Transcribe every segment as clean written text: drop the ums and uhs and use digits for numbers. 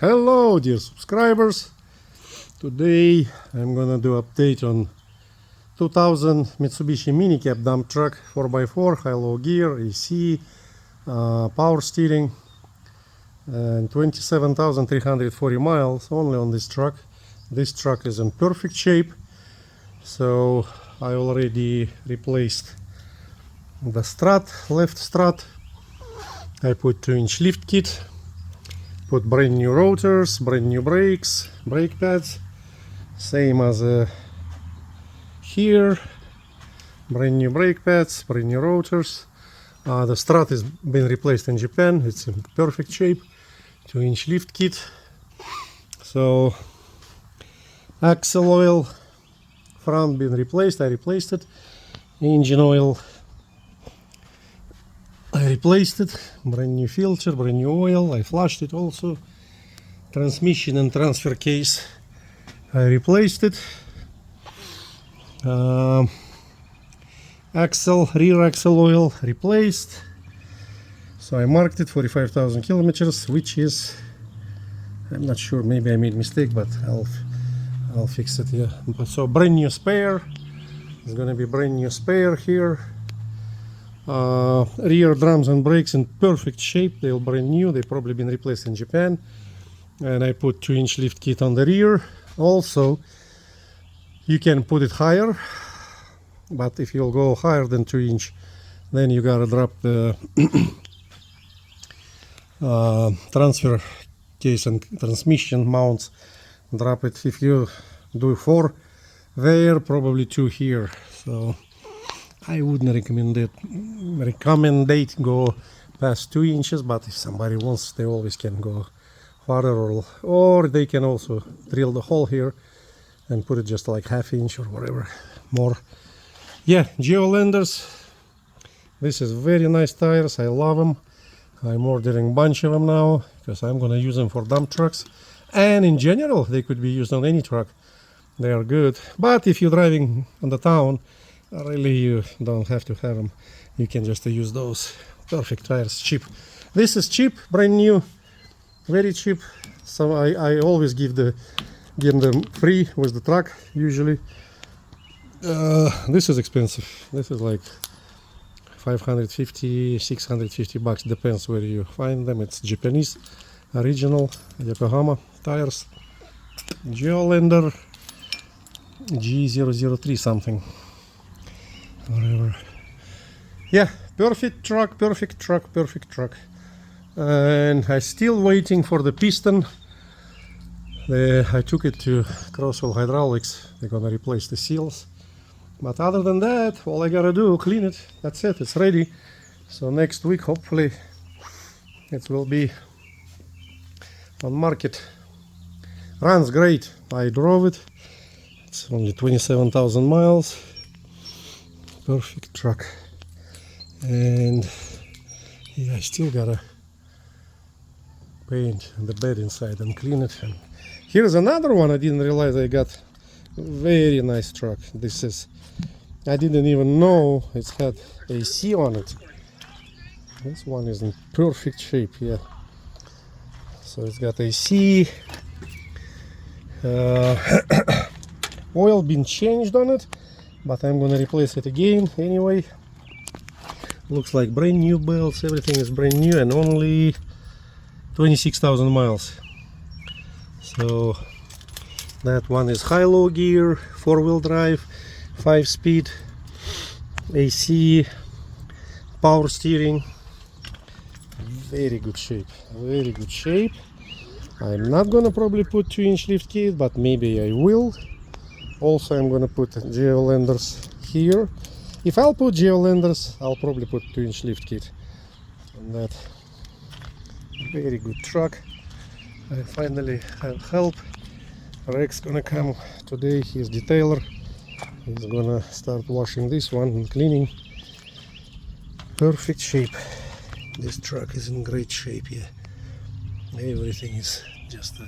Hello dear subscribers. Today I'm gonna do update on 2000 Mitsubishi MiniCab dump truck 4x4, high-low gear, AC, power steering, and 27,340 miles only on this truck. This truck is in perfect shape, so I already replaced the strut, left strut. I put 2-inch lift kit, put brand new rotors, brand new brakes, brake pads, same as here, brand new brake pads, brand new rotors. The strut has been replaced in Japan, it's in perfect shape. 2-inch lift kit. So axle oil front been replaced, I replaced it. Engine oil I replaced it, brand new filter, brand new oil, I flushed it also. Transmission and transfer case I replaced it. Rear axle oil replaced. So I marked it 45,000 kilometers, which is, I'm not sure, maybe I made a mistake, but I'll fix it here. So brand new spare, it's gonna be brand new spare here. Rear drums and brakes in perfect shape, they're brand new, they've probably been replaced in Japan. And I put 2-inch lift kit on the rear. Also, you can put it higher, but if you'll go higher than 2-inch, then you gotta drop the transfer case and transmission mounts. Drop it. If you do 4 there, probably 2 here. So I wouldn't recommend it go past 2 inches, but if somebody wants, they always can go farther, or they can also drill the hole here and put it just like ½ inch or whatever more. Yeah, Geolanders, this is very nice tires, I love them. I'm ordering a bunch of them now because I'm gonna use them for dump trucks, and in general they could be used on any truck. They are good, but if you're driving on the town, really you don't have to have them. You can just use those. Perfect tires, cheap. This is cheap, brand new, very cheap. So I always give them free with the truck usually. This is expensive. This is like 550, 650 bucks, depends where you find them. It's Japanese, original Yokohama tires. Geolander G003 something. Whatever. Yeah, perfect truck. And I'm still waiting for the piston. I took it to Crosswell Hydraulics. They're gonna replace the seals. But other than that, all I gotta do, clean it. That's it, it's ready. So next week, hopefully, it will be on market. Runs great. I drove it. It's only 27,000 miles. Perfect truck. And yeah, I still gotta paint the bed inside and clean it. And here's another one I didn't realize I got. Very nice truck. This is, I didn't even know it's had AC on it. This one is in perfect shape, yeah. So it's got AC. Oil been changed on it, but I'm gonna replace it again anyway. Looks like brand new belts, everything is brand new, and only 26,000 miles. So that one is high-low gear, 4-wheel drive, 5-speed, AC, power steering. Very good shape, very good shape. I'm not gonna probably put 2-inch lift kit, but maybe I will. Also, I'm gonna put Geolanders here. If I'll put Geolanders, I'll probably put 2-inch lift kit on that. Very good truck. I finally have help. Rex gonna come today, he's detailer. He's gonna start washing this one and cleaning. Perfect shape. This truck is in great shape, yeah. Everything is just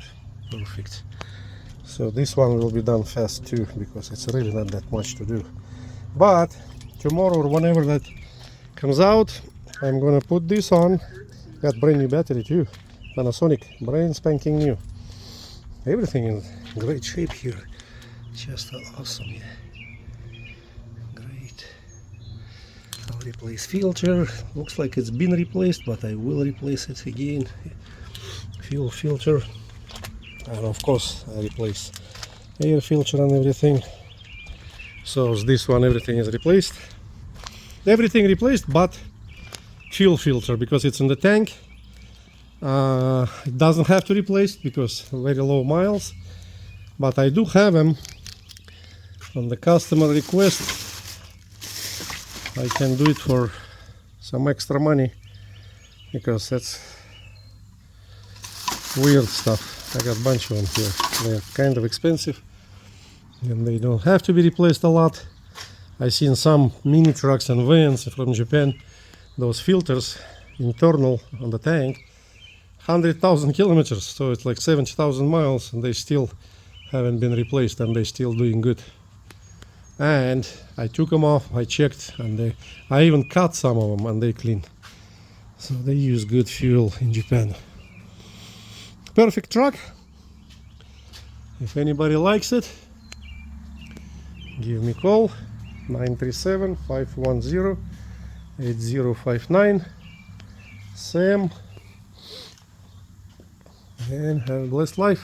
perfect. So this one will be done fast too, because it's really not that much to do. But tomorrow or whenever that comes out, I'm gonna put this on. Got brand new battery too. Panasonic, brand spanking new. Everything in great shape here. Just awesome, yeah. Great. I'll replace filter. Looks like it's been replaced, but I will replace it again. Fuel filter. And of course I replace air filter and everything. So this one, everything is replaced. Everything replaced but fuel filter, because it's in the tank. It doesn't have to replace because very low miles, but I do have them on the customer request. I can do it for some extra money because that's weird stuff. I got a bunch of them here. They're kind of expensive and they don't have to be replaced a lot. I've seen some mini trucks and vans from Japan, those filters internal on the tank, 100,000 kilometers, so it's like 70,000 miles, and they still haven't been replaced and they're still doing good. And I took them off, I checked, and I even cut some of them and they clean. So they use good fuel in Japan. Perfect truck. If anybody likes it, give me a call, 937-510-8059. Sam, and have a blessed life.